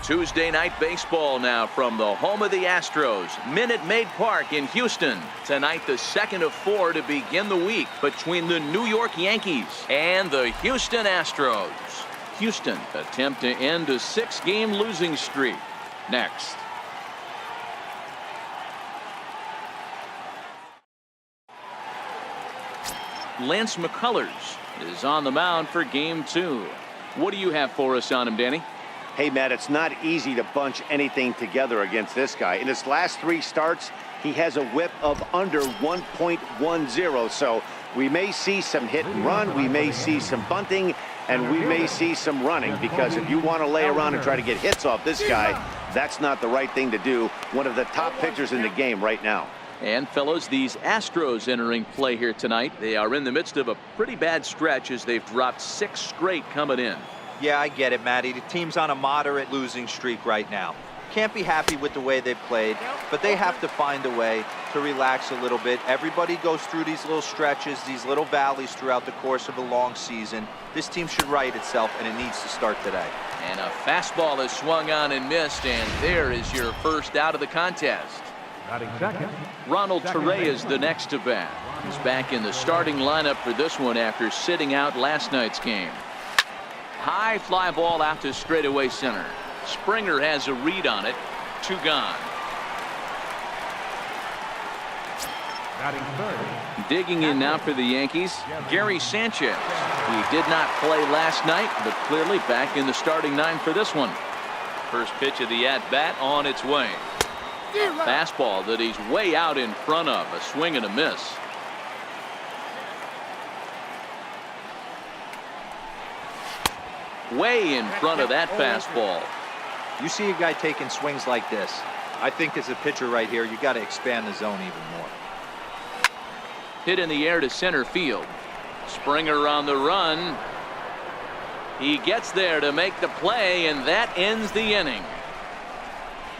Tuesday night baseball now from the home of the Astros, Minute Maid Park in Houston. Tonight, the second of 4 to begin the week between the New York Yankees and the Houston Astros. Houston attempt to end a 6-game losing streak. Next. Lance McCullers is on the mound for game 2. What do you have for us on him, Danny? Hey, Matt, it's not easy to bunch anything together against this guy. In his last 3 starts, he has a whip of under 1.10. So we may see some hit and run, we may see some bunting, and we may see some running, because if you want to lay around and try to get hits off this guy, that's not the right thing to do. One of the top pitchers in the game right now. And fellows, these Astros entering play here tonight. They are in the midst of a pretty bad stretch as they've dropped 6 straight coming in. Yeah, I get it, Matty. The team's on a moderate losing streak right now. Can't be happy with the way they've played, but they have to find a way to relax a little bit. Everybody goes through these little stretches, these little valleys throughout the course of a long season. This team should right itself, and it needs to start today. And a fastball is swung on and missed, and there is your first out of the contest. Ronald Torre is the next to bat. He's back in the starting lineup for this one after sitting out last night's game. High fly ball out to straightaway center. Springer has a read on it. 2 gone. Digging in now for the Yankees, Gary Sanchez. He did not play last night, but clearly back in the starting 9 for this one. First pitch of the at-bat on its way. A fastball that he's way out in front of. A swing and a miss. Way in front of that fastball. You see a guy taking swings like this. I think as a pitcher right here, you got to expand the zone even more. Hit in the air to center field. Springer on the run. He gets there to make the play, and that ends the inning.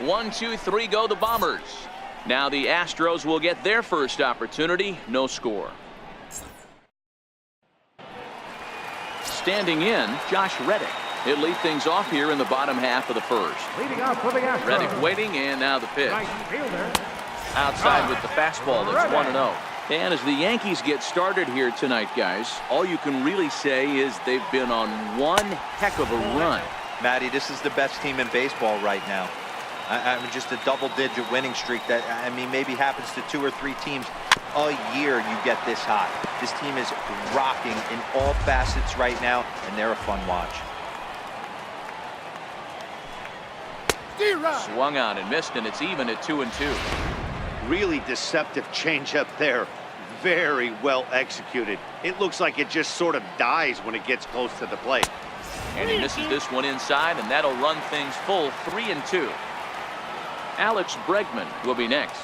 1, 2, 3 go the Bombers. Now the Astros will get their first opportunity. No score. Standing in, Josh Reddick. He'll lead things off here in the bottom half of the first. Leading off for the Astros. Reddick waiting, and now the pitch. Outside with the fastball. That's 1-0. And as the Yankees get started here tonight, guys, all you can really say is they've been on one heck of a run. Matty, this is the best team in baseball right now. I mean, just a double-digit winning streak that, I mean, maybe happens to 2 or 3 teams a year. You get this hot. This team is rocking in all facets right now, and they're a fun watch. Swung on and missed, and it's even at 2-2. Really deceptive changeup there. Very well executed. It looks like it just sort of dies when it gets close to the plate. And he misses this one inside, and that'll run things full 3-2. Alex Bregman will be next.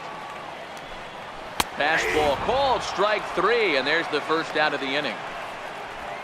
Fastball called, strike 3, and there's the first out of the inning.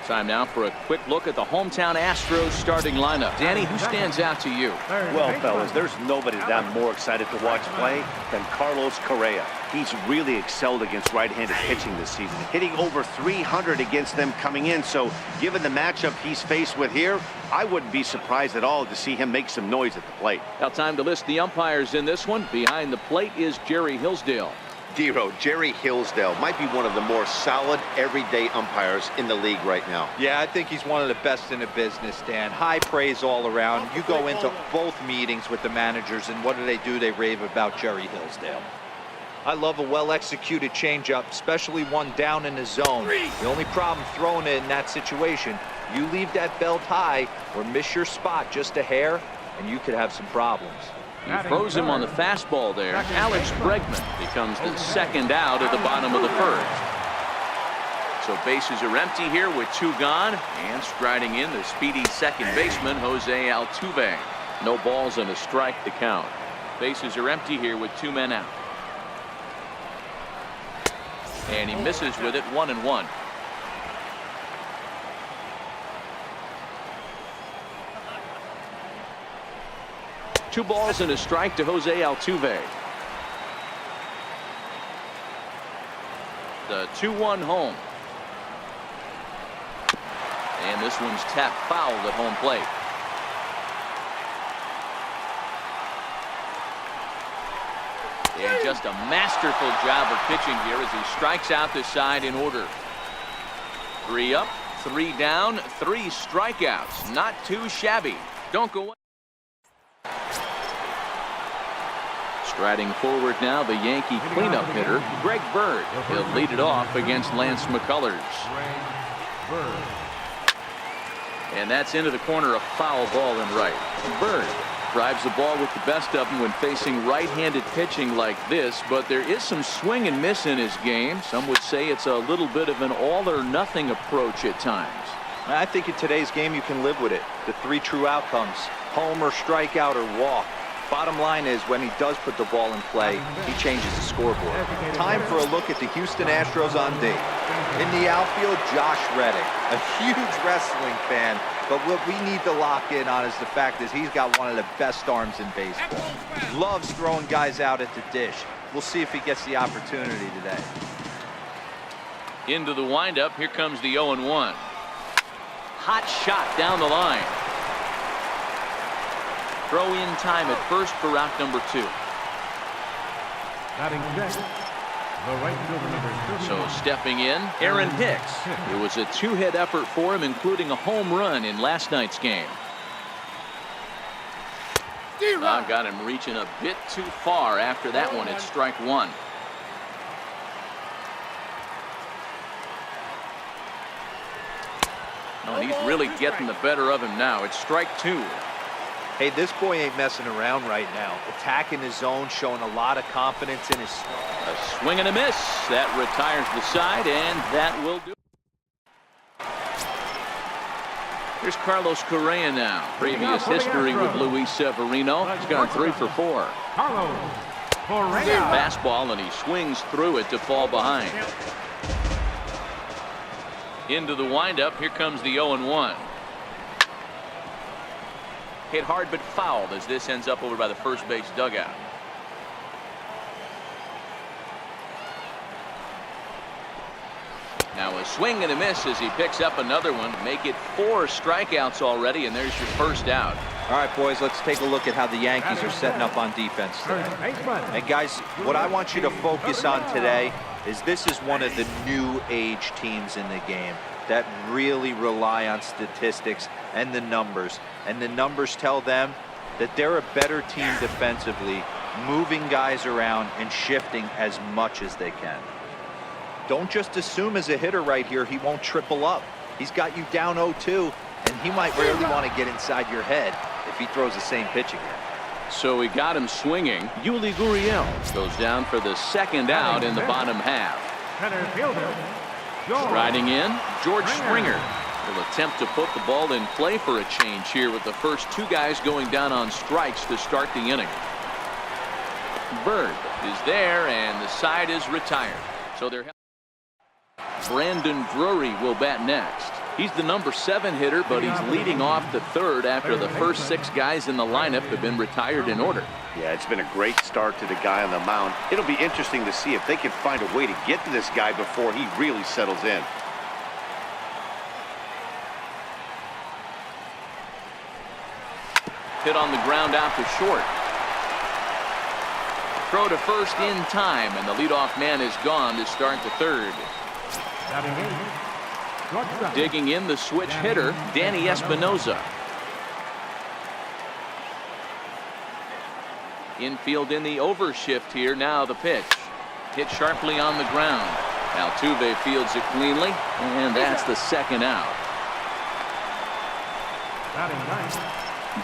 Time now for a quick look at the hometown Astros starting lineup. Danny, who stands out to you? Well, fellas, there's nobody that I'm more excited to watch play than Carlos Correa. He's really excelled against right-handed pitching this season, hitting over 300 against them coming in. So given the matchup he's faced with here, I wouldn't be surprised at all to see him make some noise at the plate. Now time to list the umpires in this one. Behind the plate is Jerry Hillsdale. Dero, Jerry Hillsdale might be one of the more solid everyday umpires in the league right now. Yeah, I think he's one of the best in the business, Dan. High praise all around. You go into both meetings with the managers, and what do? They rave about Jerry Hillsdale. I love a well-executed changeup, especially one down in the zone. The only problem throwing it in that situation, you leave that belt high or miss your spot just a hair, and you could have some problems. He froze him on the fastball there. Alex Bregman becomes the second out at the bottom of the first. So bases are empty here with 2 gone, and striding in the speedy second baseman Jose Altuve. No balls and a strike to count. Bases are empty here with 2 men out. And he misses with it, 1-1. Two balls and a strike to Jose Altuve. The 2-1 home. And this one's tapped foul at home plate. just a masterful job of pitching here as he strikes out the side in order. 3 up, 3 down, 3 strikeouts. Not too shabby. Don't go. Striding forward now, the Yankee cleanup hitter, Greg Bird. He'll lead it off against Lance McCullers. And that's into the corner, a foul ball in right. Bird drives the ball with the best of them when facing right-handed pitching like this, but there is some swing and miss in his game. Some would say it's a little bit of an all-or-nothing approach at times. I think in today's game you can live with it. The 3 true outcomes: homer, strikeout, or walk. Bottom line is, when he does put the ball in play, he changes the scoreboard. Time for a look at the Houston Astros on D. In the outfield, Josh Reddick, a huge wrestling fan, but what we need to lock in on is the fact that he's got one of the best arms in baseball. Loves throwing guys out at the dish. We'll see if he gets the opportunity today. Into the windup, here comes the 0-1. Hot shot down the line. Throw in time at first for out number 2. So stepping in, Aaron Hicks. It was a 2-hit effort for him, including a home run in last night's game. Got him reaching a bit too far after that one at strike 1. Oh, he's really getting the better of him now. It's strike 2. Hey, this boy ain't messing around right now. Attacking his zone, showing a lot of confidence in his... A swing and a miss. That retires the side, and that will do. Here's Carlos Correa now. Previous history with Luis Severino. He's gone 3 for 4. Fastball, and he swings through it to fall behind. Into the windup. Here comes the 0-1. Hit hard but fouled as this ends up over by the first base dugout. Now a swing and a miss as he picks up another one. Make it 4 strikeouts already, and there's your first out. All right, boys, let's take a look at how the Yankees are setting up on defense today. And guys, what I want you to focus on today is this is one of the new age teams in the game that really rely on statistics and the numbers. And the numbers tell them that they're a better team defensively, moving guys around and shifting as much as they can. Don't just assume as a hitter right here he won't triple up. He's got you down 0-2, and he might really want to get inside your head if he throws the same pitch again. So he got him swinging. Yuli Gurriel goes down for the second out in the bottom half. Striding in, George Springer will attempt to put the ball in play for a change here with the first 2 guys going down on strikes to start the inning. Bird is there, and the side is retired. So they're... Brandon Drury will bat next. He's the number 7 hitter, but he's leading off the 3rd after the first 6 guys in the lineup have been retired in order. Yeah, it's been a great start to the guy on the mound. It'll be interesting to see if they can find a way to get to this guy before he really settles in. Hit on the ground out to short. Throw to first in time, and the leadoff man is gone to start the 3rd. Digging in, the switch hitter, Danny Espinoza. Infield in the overshift here. Now the pitch. Hit sharply on the ground. Altuve fields it cleanly, and that's the 2nd out.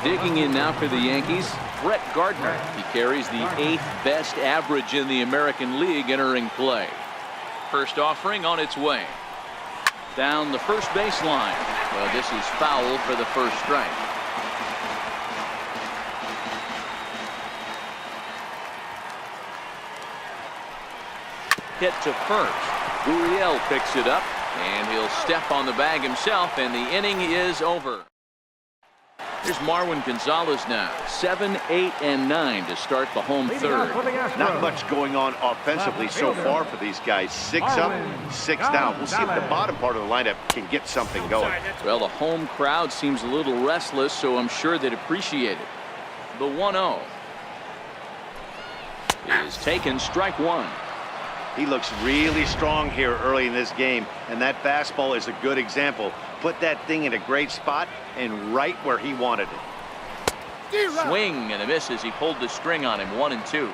Digging in now for the Yankees, Brett Gardner. He carries the 8th best average in the American League entering play. First offering on its way. Down the first baseline. Well, this is foul for the first strike. Hit to first. Gurriel picks it up, and he'll step on the bag himself, and the inning is over. Here's Marwin Gonzalez now. 7, 8, and 9 to start the home 3rd. Not much going on offensively so far for these guys. 6 up, 6 down. We'll see if the bottom part of the lineup can get something going. Well, the home crowd seems a little restless, so I'm sure they'd appreciate it. The 1-0. is taken, strike one. He looks really strong here early in this game, and that fastball is a good example. Put that thing in a great spot and right where he wanted it. Swing and a miss as he pulled the string on him. 1-2.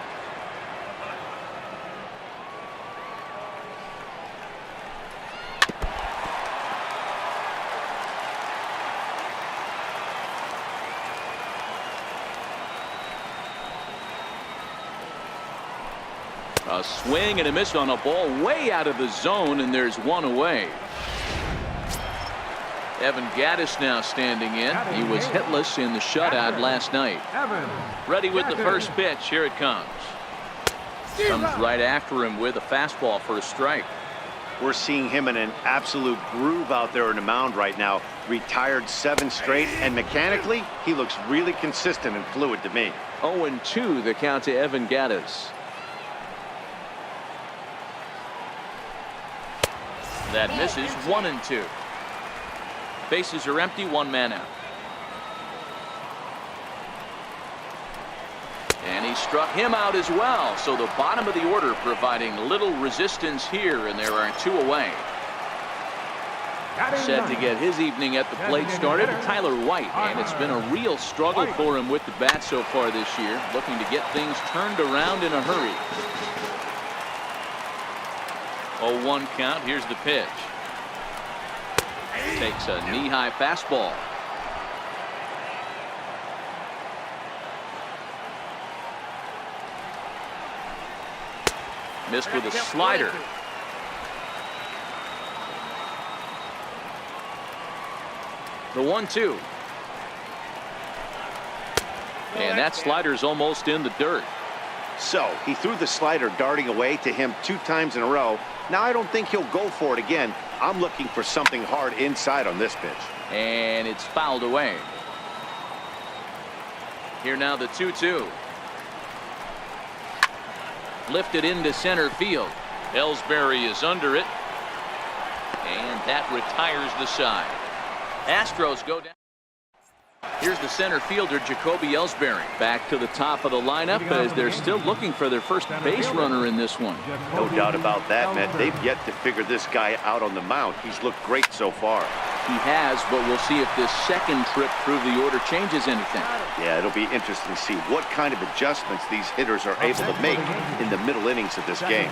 A swing and a miss on a ball way out of the zone, and there's one away. Evan Gattis now standing in. He was hitless in the shutout last night. Ready with the first pitch. Here it comes. Comes right after him with a fastball for a strike. We're seeing him in an absolute groove out there in the mound right now. Retired 7 straight, and mechanically, he looks really consistent and fluid to me. 0-2 the count to Evan Gattis. That misses. 1-2. Bases are empty, 1 man out. And he struck him out as well. So the bottom of the order providing little resistance here, and there are 2 away. Set to get his evening at the plate started, Tyler White, and it's been a real struggle for him with the bat so far this year, looking to get things turned around in a hurry. 0-1 count. Here's the pitch. Takes a knee-high fastball. Missed with a slider. The 1-2. And that slider's almost in the dirt. So he threw the slider darting away to him 2 times in a row. Now I don't think he'll go for it again. I'm looking for something hard inside on this pitch. And it's fouled away. Here now the 2-2. Lifted into center field. Ellsbury is under it. And that retires the side. Astros go down. Here's the center fielder, Jacoby Ellsbury. Back to the top of the lineup as they're still looking for their first base runner in this one. No doubt about that, man. They've yet to figure this guy out on the mound. He's looked great so far. He has, but we'll see if this second trip through the order changes anything. Yeah, it'll be interesting to see what kind of adjustments these hitters are able to make in the middle innings of this game.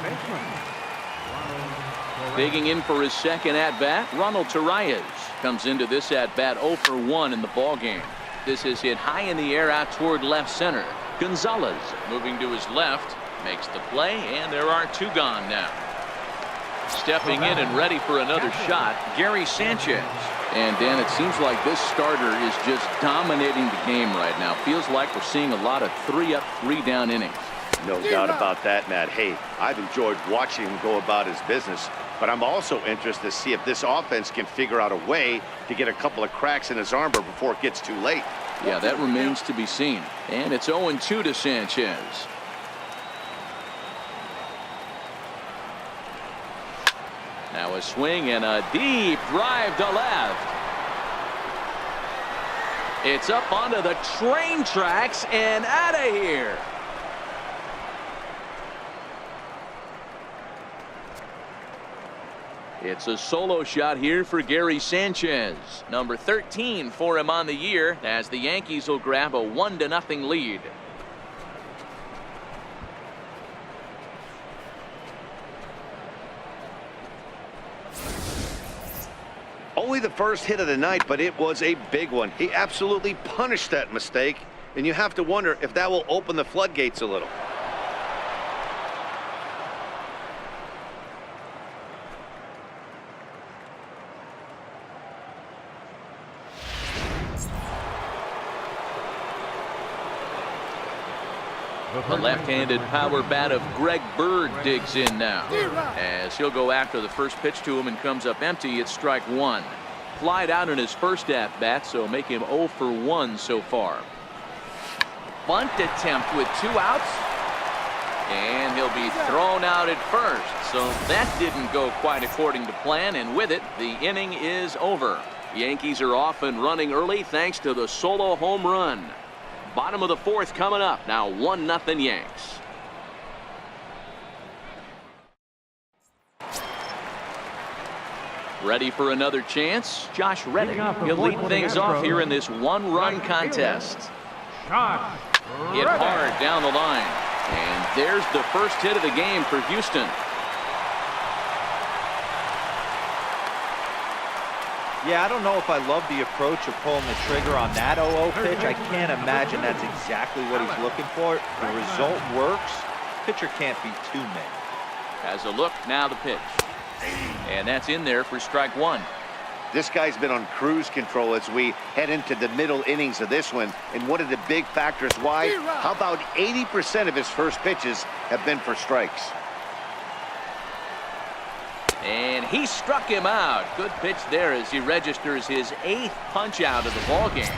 Digging in for his second at-bat, Ronald Torreyes comes into this at-bat 0 for 1 in the ballgame. This is hit high in the air out toward left center. Gonzalez moving to his left, makes the play, and there are 2 gone now. Stepping in and ready for another shot, Gary Sanchez. And Dan, it seems like this starter is just dominating the game right now. Feels like we're seeing a lot of 3-up, 3-down innings. No doubt about that, Matt. Hey, I've enjoyed watching him go about his business, but I'm also interested to see if this offense can figure out a way to get a couple of cracks in his armor before it gets too late. Yeah, that remains to be seen. And it's 0-2 to Sanchez. Now a swing and a deep drive to left. It's up onto the train tracks and out of here. It's a solo shot here for Gary Sanchez. Number 13 for him on the year as the Yankees will grab a 1-0 lead. Only the first hit of the night, but it was a big one. He absolutely punished that mistake, and you have to wonder if that will open the floodgates a little. The left-handed power bat of Greg Bird digs in now as he'll go after the first pitch to him and comes up empty. It's strike 1. Flied out in his first at-bat, so make him 0 for 1 so far. Bunt attempt with 2 outs, and he'll be thrown out at first. So that didn't go quite according to plan, and with it, the inning is over. Yankees are off and running early thanks to the solo home run. Bottom of the 4th coming up. Now 1-0 Yanks. Ready for another chance? Josh Reddick. He'll lead things off here in this one-run contest. Hit hard down the line. And there's the first hit of the game for Houston. Yeah, I don't know if I love the approach of pulling the trigger on that 0-0 pitch. I can't imagine that's exactly what he's looking for. The result works. Pitcher can't be too mad. Has a look, now the pitch. And that's in there for strike one. This guy's been on cruise control as we head into the middle innings of this one. And one of the big factors why, how about 80% of his first pitches have been for strikes? And he struck him out. Good pitch there as he registers his 8th punch out of the ball game.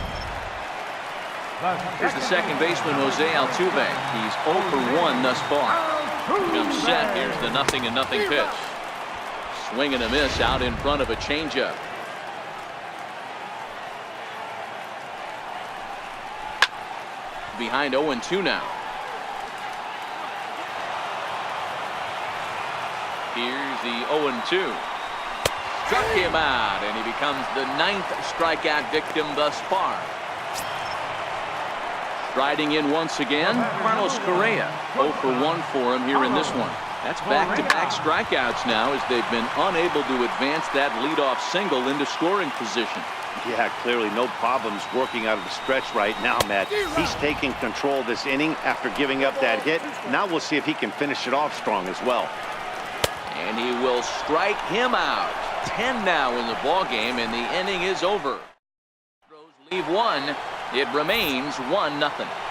Here's the second baseman, Jose Altuve. He's 0 for 1 thus far. Comes set. Here's the 0-0 pitch. Swing and a miss out in front of a changeup. Behind 0-2 now. Here's the 0-2. Struck him out, and he becomes the 9th strikeout victim thus far. Striding in once again, Carlos Correa. 0 for 1 for him here in this one. That's back-to-back strikeouts now as they've been unable to advance that leadoff single into scoring position. Yeah, clearly no problems working out of the stretch right now, Matt. He's taking control of this inning after giving up that hit. Now we'll see if he can finish it off strong as well. And he will strike him out. 10 now in the ball game, and the inning is over. Leave one. It remains 1-0.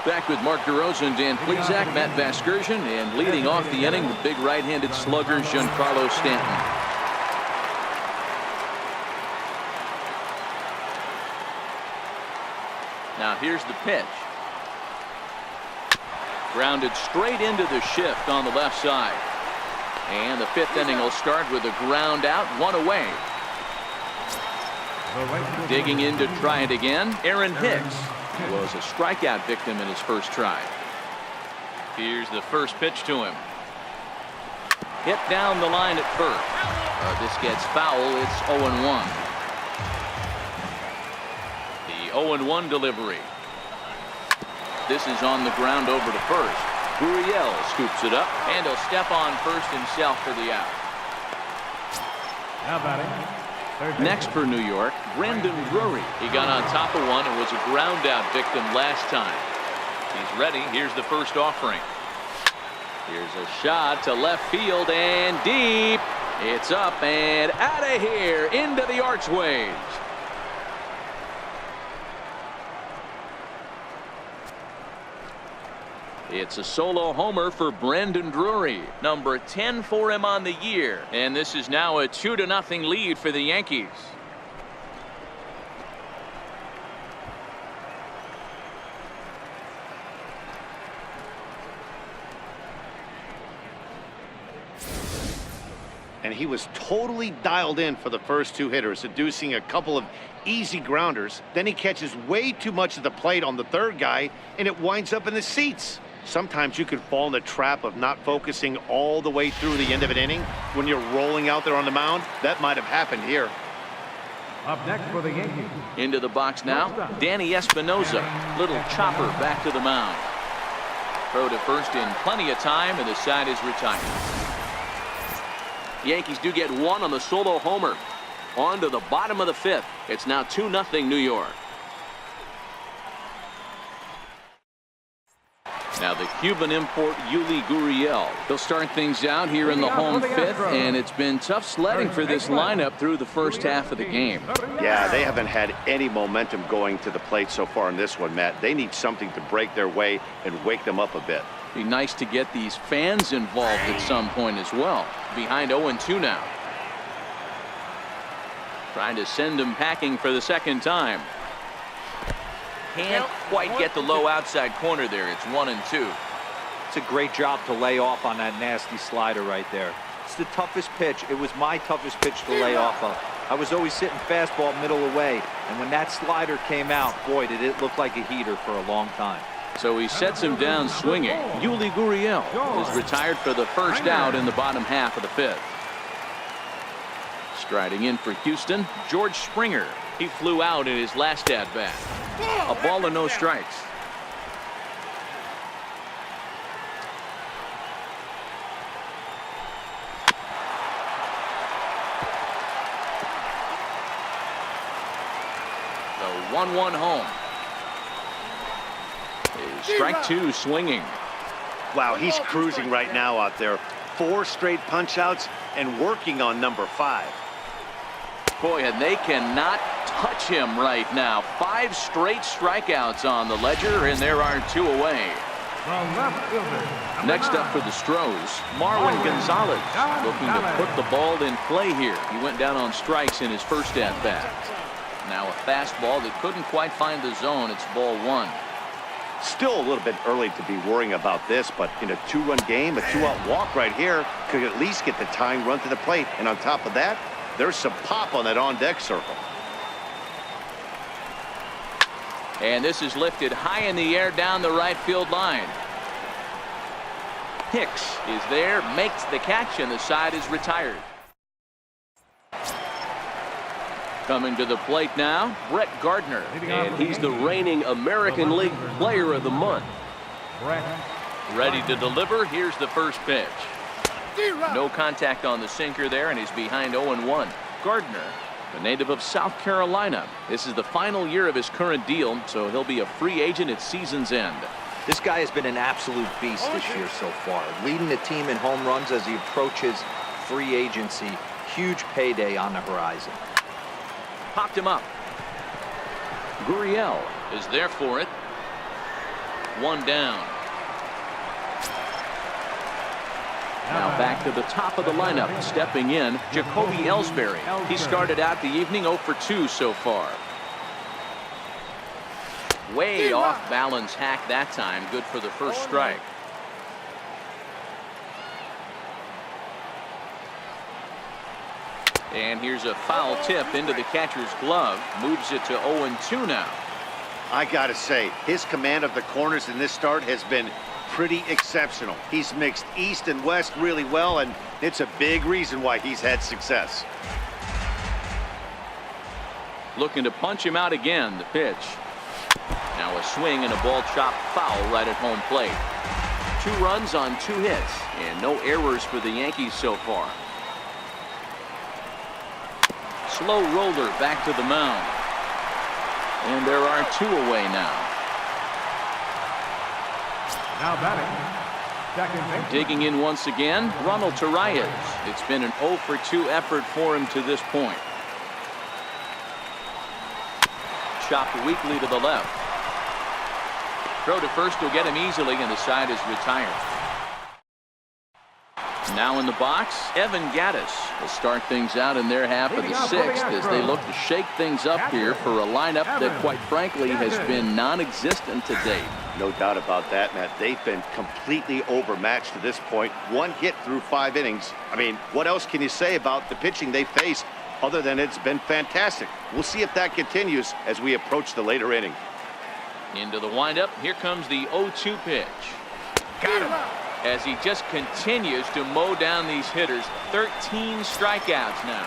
Back with Mark DeRosa and Dan Plesac, Matt Vasgersian, and leading off the inning, the big right-handed slugger, Giancarlo Stanton. Now here's the pitch. Grounded straight into the shift on the left side. And the 5th inning will start with a ground out, 1 away. Digging in to try it again, Aaron Hicks was a strikeout victim in his first try. Here's the first pitch to him. Hit down the line at first. This gets foul. It's 0-1. The 0-1 delivery. This is on the ground over to first. Gurriel scoops it up, and he'll step on first himself for the out. Now batting. Next for New York, Brandon Drury. He got on top of one and was a ground out victim last time. He's ready. Here's the first offering. Here's a shot to left field and deep. It's up and out of here into the archways. It's a solo homer for Brandon Drury, number 10 for him on the year, and this is now a 2-0 lead for the Yankees. And he was totally dialed in for the first 2 hitters, seducing a couple of easy grounders. Then he catches way too much of the plate on the 3rd guy, and it winds up in the seats. Sometimes you can fall in the trap of not focusing all the way through the end of an inning when you're rolling out there on the mound. That might have happened here. Up next for the Yankees. Into the box now, Danny Espinosa. Little chopper back to the mound. Throw to first in plenty of time, and the side is retired. The Yankees do get 1 on the solo homer. On to the bottom of the 5th. It's now 2-0 New York. Now the Cuban import Yuli Gurriel. He'll start things out here in the home 5th, and it's been tough sledding for this lineup through the first half of the game. Yeah, they haven't had any momentum going to the plate so far in this one, Matt. They need something to break their way and wake them up a bit. Be nice to get these fans involved at some point as well. Behind 0-2 now. Trying to send them packing for the second time. Can't quite get the low outside corner there. It's 1-2. It's a great job to lay off on that nasty slider right there. It's the toughest pitch. It was my toughest pitch to lay off of. I was always sitting fastball middle away, and when that slider came out, boy, did it look like a heater for a long time. So he sets him down swinging. Yuli Gurriel is retired for the first out in the bottom half of the 5th. Striding in for Houston, George Springer. He flew out in his last at-bat. A ball and no strikes. The 1-1 home. Strike two swinging. Wow, he's cruising right now out there. 4 straight punch-outs and working on number 5. Boy, and they cannot touch him right now. 5 straight strikeouts on the ledger, and there are 2 away. Next up for the Stros, Marwin Gonzalez, looking to put the ball in play here. He went down on strikes in his first at-bat. Now a fastball that couldn't quite find the zone. It's ball 1. Still a little bit early to be worrying about this, but in a 2-run game, a 2-out walk right here could at least get the tying run to the plate. And on top of that, there's some pop on that on-deck circle. And this is lifted high in the air down the right field line. Hicks is there, makes the catch, and the side is retired. Coming to the plate now, Brett Gardner. And he's the reigning American League Player of the Month. Ready to deliver. Here's the first pitch. No contact on the sinker there, and he's behind 0-1. Gardner, the native of South Carolina. This is the final year of his current deal, so he'll be a free agent at season's end. This guy has been an absolute beast this year so far, leading the team in home runs as he approaches free agency. Huge payday on the horizon. Popped him up. Gurriel is there for it. 1 down. Now back to the top of the lineup. Stepping in, Jacoby Ellsbury. He started out the evening 0 for 2 so far. Way off balance hack that time. Good for the first strike. And here's a foul tip into the catcher's glove. Moves it to 0-2 now. I gotta say, his command of the corners in this start has been pretty exceptional. He's mixed east and west really well, and it's a big reason why he's had success. Looking to punch him out again. The pitch. Now a swing and a ball chopped foul right at home plate. 2 runs on 2 hits, and no errors for the Yankees so far. Slow roller back to the mound. And there are 2 away now. Now batting, second base. Digging in once again, Ronald Torreyes. It's been an 0 for 2 effort for him to this point. Chopped weakly to the left. Throw to first will get him easily, and the side is retired. Now in the box, Evan Gattis will start things out in their half of the 6th as they look to shake things up here for a lineup that, quite frankly, has been non-existent to date. No doubt about that, Matt. They've been completely overmatched to this point. 1 hit through 5 innings. I mean, what else can you say about the pitching they face other than it's been fantastic? We'll see if that continues as we approach the later inning. Into the windup. Here comes the 0-2 pitch. Got him. As he just continues to mow down these hitters. 13 strikeouts now.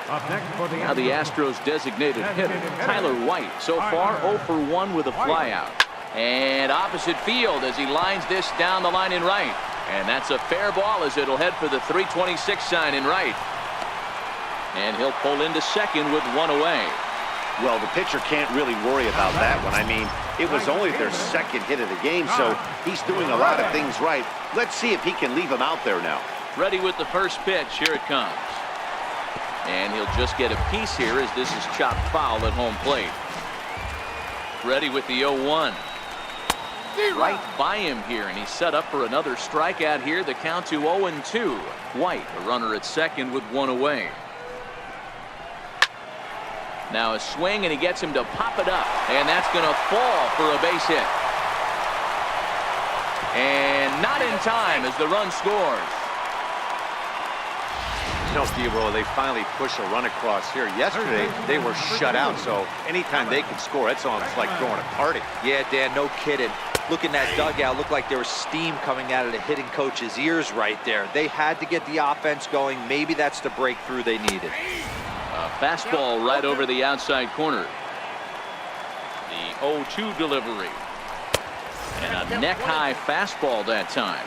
Up next for the Now the Astros designated hitter, Tyler White. So far 0 for 1 with a flyout. And opposite field as he lines this down the line in right. And that's a fair ball as it'll head for the 326 sign in right. And he'll pull into second with 1 away. Well, the pitcher can't really worry about that one. I mean, it was only their 2nd hit of the game, so he's doing a lot of things right. Let's see if he can leave him out there now. Ready with the first pitch. Here it comes. And he'll just get a piece here as this is chopped foul at home plate. Ready with the 0-1. Right by him here, and he's set up for another strikeout here. The count to 0-2. White, a runner at second with 1 away. Now a swing, and he gets him to pop it up, and that's going to fall for a base hit. And not in time as the run scores. You know, D'Lo, they finally push a run across here. Yesterday, they were shut out, so anytime they can score, it's almost like throwing a party. Yeah, Dan, no kidding. Look in that dugout. Looked like there was steam coming out of the hitting coach's ears right there. They had to get the offense going. Maybe that's the breakthrough they needed. A fastball right over the outside corner. The 0-2 delivery. And a neck-high fastball that time.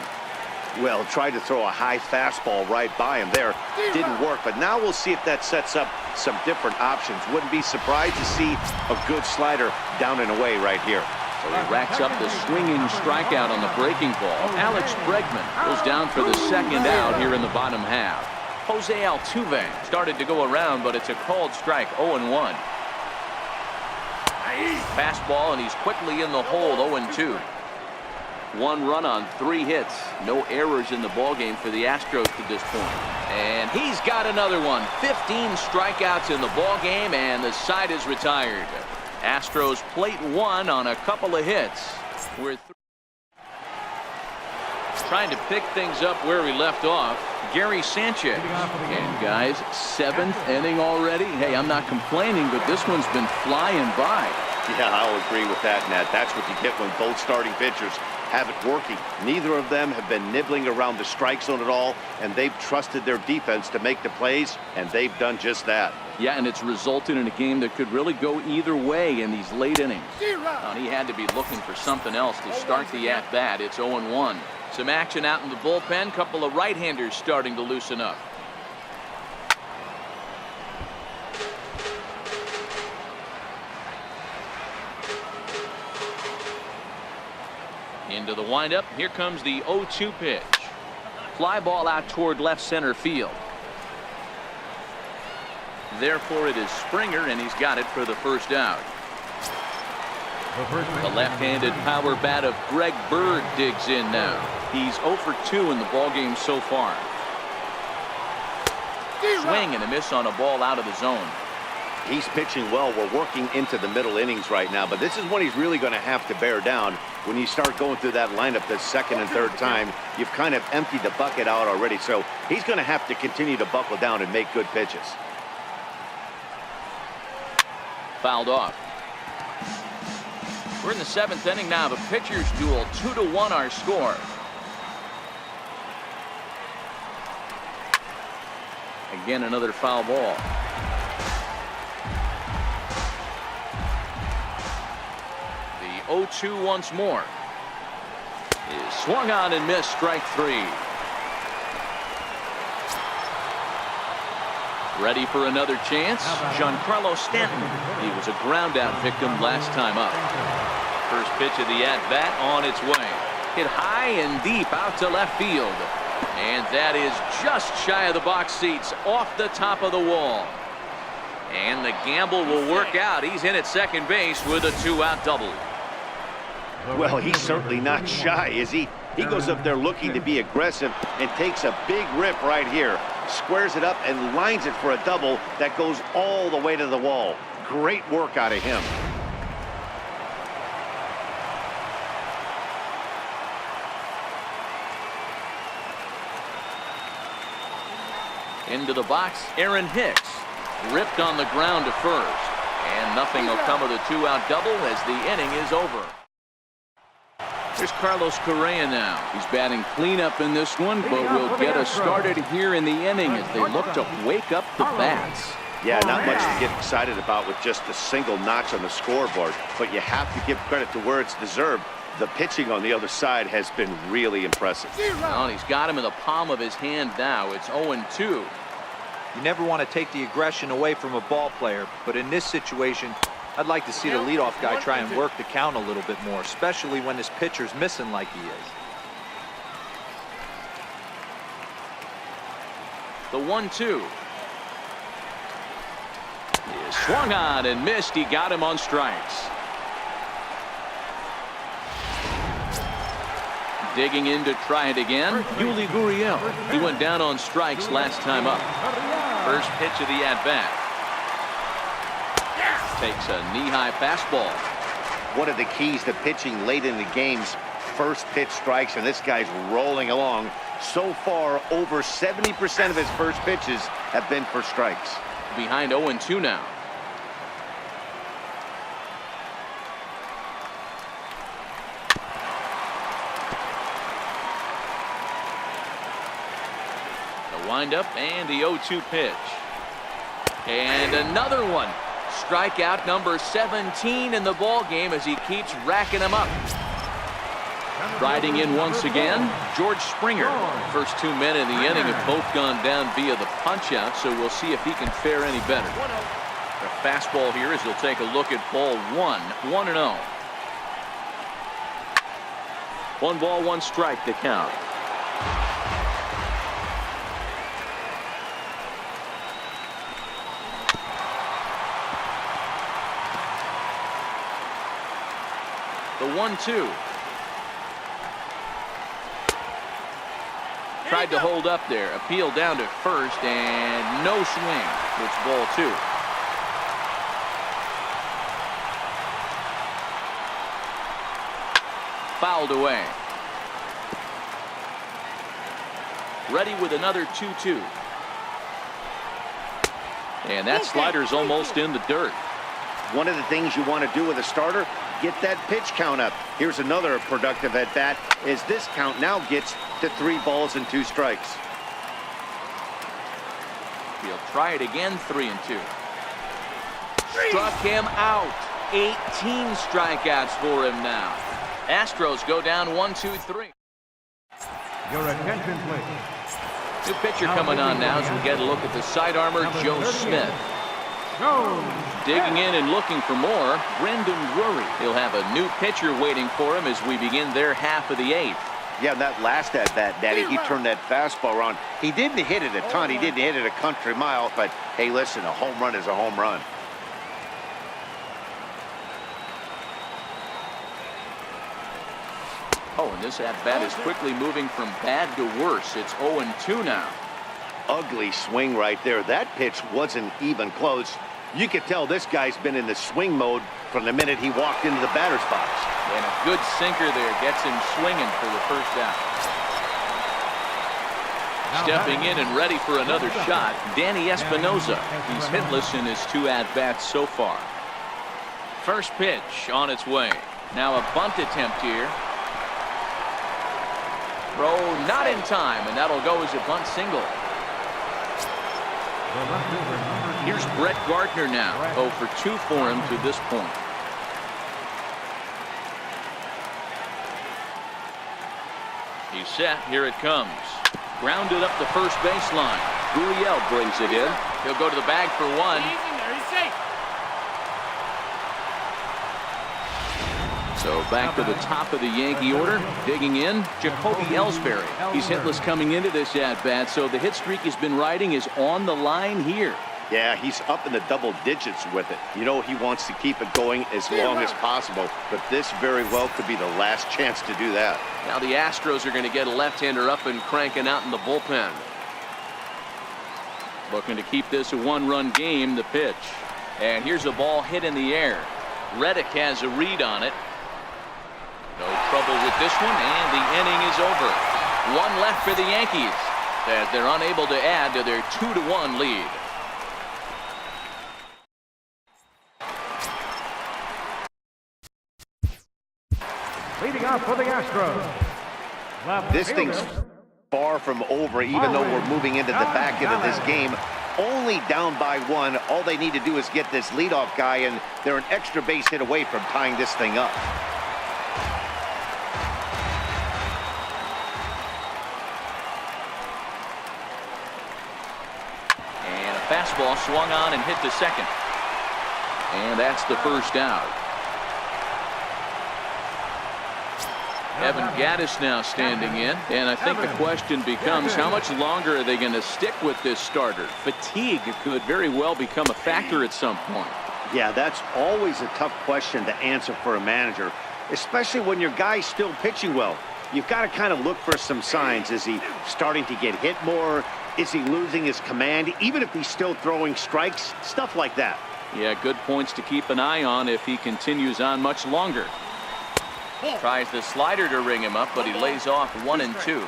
Well, tried to throw a high fastball right by him there. Didn't work, but now we'll see if that sets up some different options. Wouldn't be surprised to see a good slider down and away right here. So he racks up the swinging strikeout on the breaking ball. Alex Bregman goes down for the second out here in the bottom half. Jose Altuve started to go around, but it's a called strike, 0-1. Fastball, and he's quickly in the hole, 0-2. 1 run on 3 hits. No errors in the ballgame for the Astros to this point. And he's got another one. 15 strikeouts in the ballgame, and the side is retired. Astros plate 1 on a couple of hits. We're trying to pick things up where we left off. Gary Sanchez. And guys, 7th inning already. Hey, I'm not complaining, but this one's been flying by. Yeah, I'll agree with that, Nat. That's what you get when both starting pitchers have it working. Neither of them have been nibbling around the strike zone at all, and they've trusted their defense to make the plays, and they've done just that. Yeah, and it's resulted in a game that could really go either way in these late innings. And he had to be looking for something else to start the at-bat. It's 0-1. Some action out in the bullpen. Couple of right-handers starting to loosen up. Into the windup. Here comes the 0-2 pitch. Fly ball out toward left center field. Therefore, it is Springer, and he's got it for the first out. The left-handed power bat of Greg Bird digs in now. He's 0 for 2 in the ballgame so far. Swing and a miss on a ball out of the zone. He's pitching well. We're working into the middle innings right now, but this is when he's really going to have to bear down. When you start going through that lineup the second and third time, you've kind of emptied the bucket out already, so he's going to have to continue to buckle down and make good pitches. Fouled off. We're in the 7th inning now. The pitchers duel, 2-1 our score. Again, another foul ball. The 0-2 once more. Is swung on and missed, strike 3. Ready for another chance. Giancarlo Stanton. He was a ground out victim last time up. First pitch of the at-bat on its way. Hit high and deep out to left field. And that is just shy of the box seats, off the top of the wall. And the gamble will work out. He's in at second base with a 2-out double. Well, he's certainly not shy, is he? He goes up there looking to be aggressive and takes a big rip right here. Squares it up and lines it for a double that goes all the way to the wall. Great work out of him. Into the box, Aaron Hicks. Ripped on the ground to first. And nothing will come of the 2-out double as the inning is over. Here's Carlos Correa now. He's batting cleanup in this one, but will get us started here in the inning as they look to wake up the bats. Yeah, not much to get excited about with just a single notch on the scoreboard, but you have to give credit to where it's deserved. The pitching on the other side has been really impressive. Well, and he's got him in the palm of his hand now. It's 0-2. You never want to take the aggression away from a ball player, but in this situation, I'd like to see the leadoff guy try and work the count a little bit more, especially when this pitcher's missing like he is. The 1-2. He is swung on and missed. He got him on strikes. Digging in to try it again, Yuli Gurriel. He went down on strikes last time up. First pitch of the at-bat. Takes a knee-high fastball. One of the keys to pitching late in the game's first pitch strikes, and this guy's rolling along. So far, over 70% of his first pitches have been for strikes. Behind 0-2 now. Windup and the 0-2 pitch. And another one. Strikeout number 17 in the ball game as he keeps racking them up. Riding in once again, George Springer. First 2 men in the inning have both gone down via the punch-out, so we'll see if he can fare any better. The fastball here as he'll take a look at ball 1, 1-0. 1 ball, 1 strike to count. The 1-2. Tried to hold up there. Appeal down to first and no swing. It's ball 2. Fouled away. Ready with another 2-2. And that slider's almost in the dirt. One of the things you want to do with a starter, get that pitch count up. Here's another productive at bat as this count now gets to 3 balls and 2 strikes. He'll try it again. 3-2. Struck him out. 18 strikeouts for him now. Astros go down 1-2-3. Your attention, please. New pitcher coming on now as we get a look at the side armor, Joe Smith. Digging in and looking for more, Brendan Drury. He'll have a new pitcher waiting for him as we begin their half of the 8th. Yeah, that last at bat, Daddy, he turned that fastball around. He didn't hit it a ton. He didn't hit it a country mile. But, hey, listen, a home run is a home run. Oh, and this at-bat is quickly moving from bad to worse. It's 0-2 now. Ugly swing right there. That pitch wasn't even close. You could tell this guy's been in the swing mode from the minute he walked into the batter's box. And a good sinker there gets him swinging for the first out. Stepping in and ready for another shot, Danny Espinosa. He's hitless in his 2 at-bats so far. First pitch on its way. Now a bunt attempt here. Throw not in time, and that'll go as a bunt single. Here's Brett Gardner now. 0 for 2 for him to this point. He's set. Here it comes. Grounded up the first baseline. Gurriel brings it in. He'll go to the bag for 1. So back to the top of the Yankee order. Digging in, Jacoby Ellsbury. He's hitless coming into this at-bat, so the hit streak he's been riding is on the line here. Yeah, he's up in the double digits with it. You know he wants to keep it going as long as possible, but this very well could be the last chance to do that. Now the Astros are going to get a left-hander up and cranking out in the bullpen. Looking to keep this a 1-run game. The pitch. And here's a ball hit in the air. Reddick has a read on it. No trouble with this one, and the inning is over. 1 left for the Yankees as they're unable to add to their 2-1 lead. Leading off for the Astros. This thing's far from over, even though we're moving into the back end of this game. Only down by 1. All they need to do is get this leadoff guy, and they're an extra base hit away from tying this thing up. Fastball swung on and hit to second. And that's the first out. Evan Gattis now standing in. And I think the question becomes, how much longer are they going to stick with this starter? Fatigue could very well become a factor at some point. Yeah, that's always a tough question to answer for a manager, especially when your guy's still pitching well. You've got to kind of look for some signs. Is he starting to get hit more? Is he losing his command, even if he's still throwing strikes? Stuff like that. Yeah, good points to keep an eye on if he continues on much longer. Tries the slider to ring him up, but he lays off 1-2.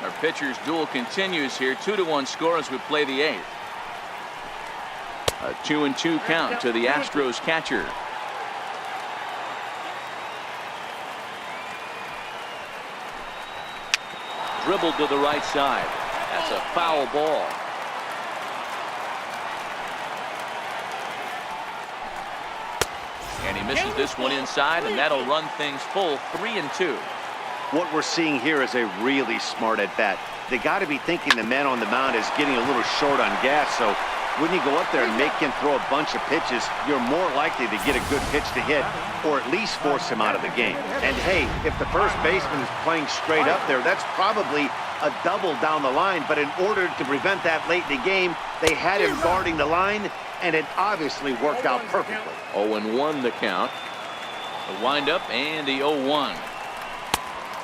Our pitcher's duel continues here. 2-1 score as we play the 8th. A 2-2 count to the Astros catcher. Dribbled to the right side. That's a foul ball. And he misses this one inside, and that'll run things full 3-2. What we're seeing here is a really smart at bat. They got to be thinking the man on the mound is getting a little short on gas, so when you go up there and make him throw a bunch of pitches, you're more likely to get a good pitch to hit or at least force him out of the game. And hey, if the first baseman is playing straight up there, that's probably a double down the line, but in order to prevent that late in the game, they had him guarding the line, and it obviously worked out perfectly. 0-1 the count. The windup and the 0-1.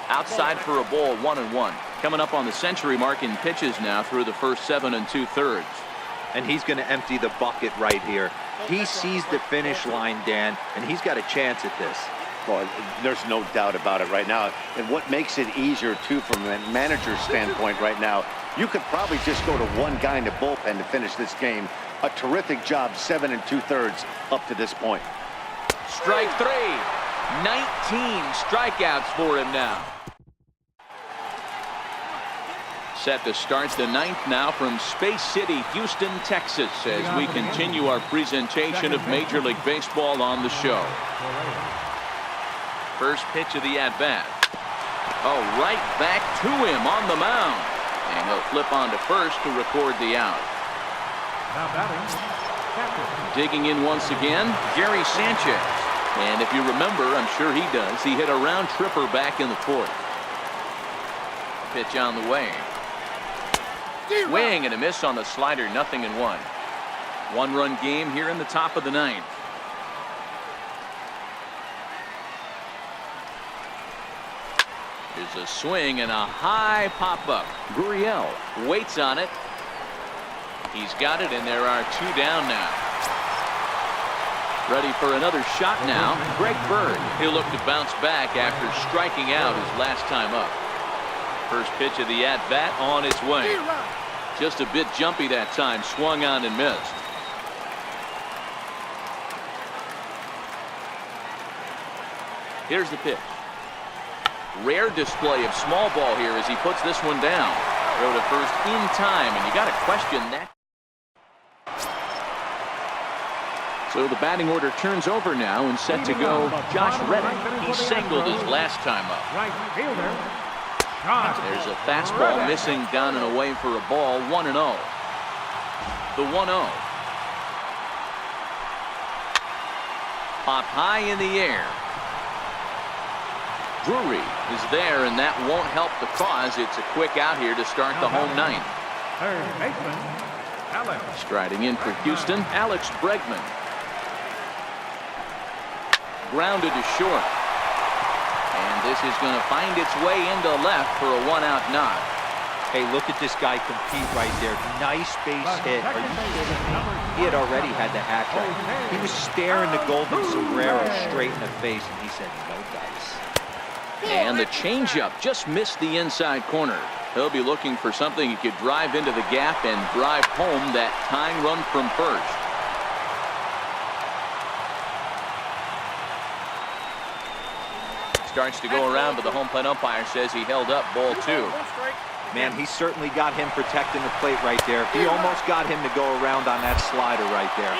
Outside for a ball, 1-1. Coming up on the century mark in pitches now through the first 7 2/3. And he's going to empty the bucket right here. He sees the finish line, Dan, and he's got a chance at this. Well, there's no doubt about it right now. And what makes it easier, too, from a manager's standpoint right now, you could probably just go to one guy in the bullpen to finish this game. A terrific job, 7 2/3 up to this point. Strike 3. 19 strikeouts for him now. Set to start the ninth now from Space City, Houston, Texas, as we continue our presentation of Major League Baseball on the show. First pitch of the at-bat. Oh, right back to him on the mound. And he'll flip on to first to record the out. Now batting, Digging in once again, Gary Sanchez. And if you remember, I'm sure he does, he hit a round tripper back in the fourth. Pitch on the way. Swing and a miss on the slider, 0-1. One-run game here in the top of the ninth. There's a swing and a high pop-up. Gurriel waits on it. He's got it, and there are 2 down now. Ready for another shot now. Greg Bird. He'll look to bounce back after striking out his last time up. First pitch of the at-bat on its way. Just a bit jumpy that time. Swung on and missed. Here's the pitch. Rare display of small ball here as he puts this one down. Throw to first in time, and you got to question that. So the batting order turns over now and set to go. Josh Reddick. He singled his last time up. right fielder, There's a fastball missing down and away for a ball. 1-0. The 1-0. Pop high in the air. Drury is there, and that won't help the cause. It's a quick out here to start the home ninth. third baseman, Alex. Striding in for Houston, Alex Bregman. Grounded to short. And this is going to find its way into left for a 1-out knock. Hey, look at this guy compete right there. Nice base hit. Are you kidding me? He had already had the hat trick. He was staring the golden sombrero straight in the face, and he said, no dice. And the changeup just missed the inside corner. He'll be looking for something he could drive into the gap and drive home that tying run from first. Starts to go around, but the home plate umpire says he held up, ball 2. Man, he certainly got him protecting the plate right there. He almost got him to go around on that slider right there.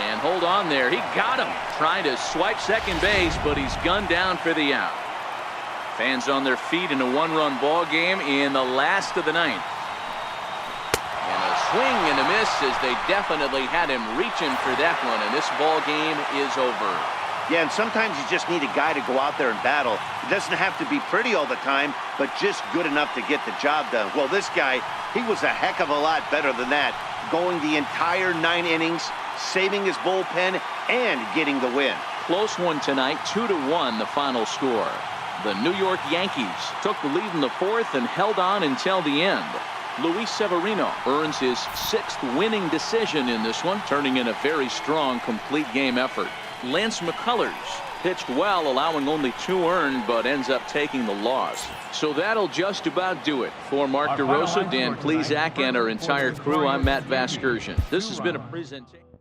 And hold on there. He got him. Trying to swipe second base, but he's gunned down for the out. Fans on their feet in a 1-run ball game in the last of the ninth. And a swing and a miss as they definitely had him reaching for that one, and this ball game is over. Yeah, and sometimes you just need a guy to go out there and battle. It doesn't have to be pretty all the time, but just good enough to get the job done. Well, this guy, he was a heck of a lot better than that, going the entire 9 innings, saving his bullpen, and getting the win. Close one tonight, 2-1 the final score. The New York Yankees took the lead in the fourth and held on until the end. Luis Severino earns his 6th winning decision in this one, turning in a very strong complete game effort. Lance McCullers pitched well, allowing only 2 earned, but ends up taking the loss. So that'll just about do it. For Mark DeRosa, Dan Plesac, and our entire crew, I'm Matt Vasgersian. This has been a presentation.